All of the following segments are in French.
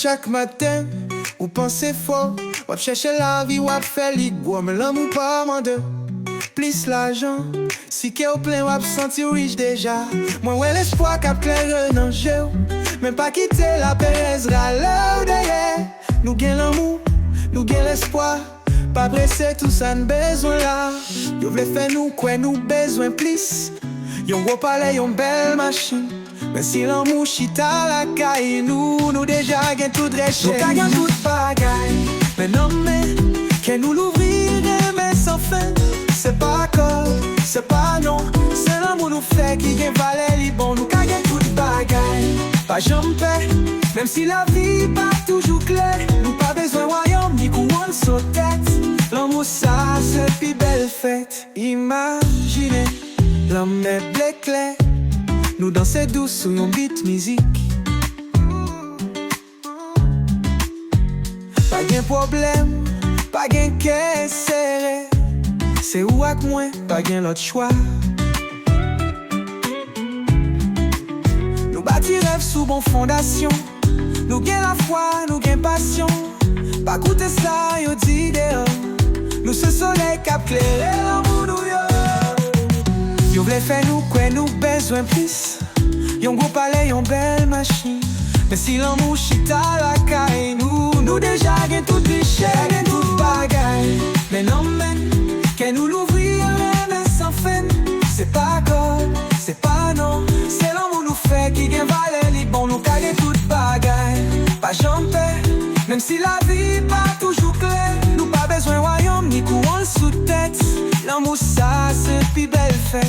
chaque matin, ou pensez fort, ou chercher la vie, ou faire l'igbo, mais l'amour pas mande. Plus l'argent, si qu'est au plein, ou senti riche déjà. Moi, ouais, l'espoir qu'a clair dans jeu, même pas quitter la pérez, râle derrière. Nous gagnons l'amour, nous gagnons l'espoir, pas pressé, tout ça nous besoin là. Yo vle faire nous quoi, nous besoin plus. Yon gros palais, yon belle machine. Mais si l'amour chita la caille, nous déjà gagne tout reche. Nous gagne tout bagaille. Mais non mais, que nous l'ouvrir mais sans fin. C'est pas corps, c'est pas non. C'est l'amour nous fait qui gagne valeur li bon. Nous gagne tout bagaille. Pas jamais paix, même si la vie pas toujours claire. Nous pas besoin royaume ni couronne sur tête. L'amour ça c'est plus belle fête. Imaginez, l'homme est blé clair. Nous danser douce sur nos beat musique. Pas de problème, pas de caisse serré. C'est où avec moi, pas de l'autre choix. Nous bâtis rêve sous bonne fondation. Nous gain la foi, nous gain passion. Pas goûter ça, yo dit dehors. Nous ce soleil cap clairé l'amour nous yo. Yo vle faire nous quoi nous besoin plus. Yon gros palais, yon belle machine. Mais si l'amour chita la caille, nous déjà gagne toute richesse, gagne toute bagaille. Mais non mais, que nous l'ouvrir mais sans fin. C'est pas corps, c'est pas non. C'est l'amour nous fait qui gagne valeur li bon. Nous gagne toute bagaille. Pas jamais paix, même si la vie pas toujours claire. Nous pas besoin royaume ni couronne sous tête. L'amour ça c'est plus belle fête.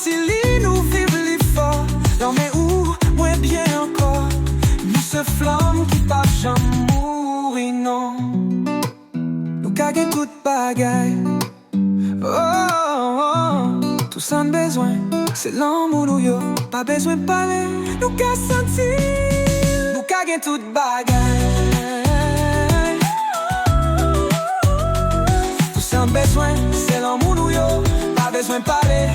Si li nous vivons l'effort. Non mais où, moins bien encore. Nous se flamme qui pas jamais mourir, non. Nous caguons toute bagaille. Oh, oh, oh. Tout ça n'a besoin, c'est l'amour nous yo. Pas besoin de parler, nous qu'à sentir. Nous caguons toute bagaille. Tout ça n'a besoin, c'est l'amour nous yo. Pas besoin de parler,